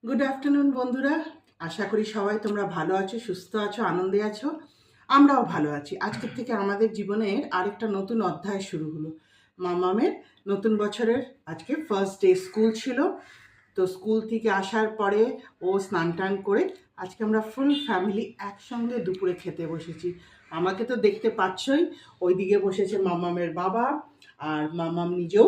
Good afternoon বন্ধুরা, আশা করি সবাই তোমরা ভালো আছো, সুস্থ আছো, আনন্দে আছো। আমরাও ভালো আছি। আজকের থেকে আমাদের জীবনের আরেকটা নতুন অধ্যায় শুরু হলো। মামামের নতুন বছরের আজকে ফার্স্ট ডে, স্কুল ছিল। তো স্কুল থেকে আসার পরে ও স্নান টান করে আজকে আমরা ফুল ফ্যামিলি একসঙ্গে দুপুরে খেতে বসেছি। আমাকে তো দেখতে পাচ্ছই, ওইদিকে বসেছে মামামের বাবা, আর মামাম নিজেও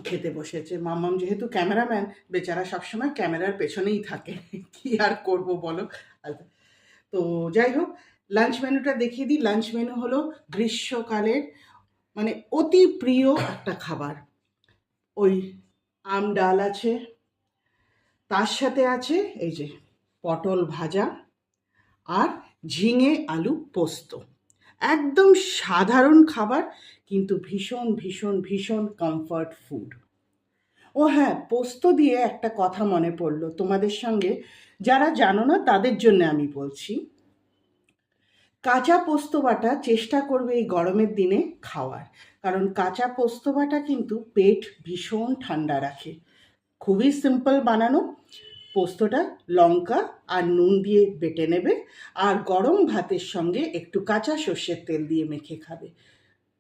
খেতে বসেছে। মাম্মাম যেহেতু ক্যামেরাম্যান, বেচারা সবসময় ক্যামেরার পেছনেই থাকে। কি আর করব বলো। তো যাই হোক, লাঞ্চ মেনুটা দেখিয়ে দিই। লাঞ্চ মেনু হলো গ্রীষ্মকালের মানে অতি প্রিয় একটা খাবার। ওই আম ডাল আছে, তার সাথে আছে এই যে পটল ভাজা আর ঝিঙে আলু পোস্ত। একদম সাধারণ খাবার, কিন্তু ভীষণ ভীষণ ভীষণ কমফর্ট ফুড। ও হ্যাঁ, পোস্ত দিয়ে একটা কথা মনে পড়লো তোমাদের সঙ্গে, যারা জানো না তাদের জন্য আমি বলছি। কাঁচা পোস্ত বাটা চেষ্টা করবে এই গরমের দিনে খাওয়ার, কারণ কাঁচা পোস্ত বাটা কিন্তু পেট ভীষণ ঠান্ডা রাখে। খুবই সিম্পল বানানো। পোস্তটা লঙ্কা আর নুন দিয়ে বেটে নেবে, আর গরম ভাতের সঙ্গে একটু কাঁচা সর্ষের তেল দিয়ে মেখে খাবে।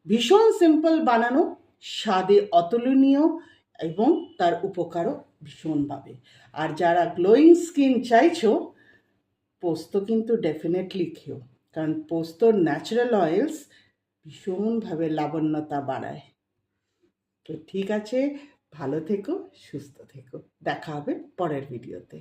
ভীষণ সিম্পল বানানো, স্বাদে অতুলনীয়, এবং তার উপকারও ভীষণভাবে। আর যারা গ্লোয়িং স্কিন চাইছো, পোস্ত কিন্তু ডেফিনেটলি খেও, কারণ পোস্তর ন্যাচারাল অয়েলস ভীষণভাবে লাবণ্যতা বাড়ায়। তো ঠিক আছে, ভালো থেকো, সুস্থ থেকো, দেখা হবে পরের ভিডিওতে।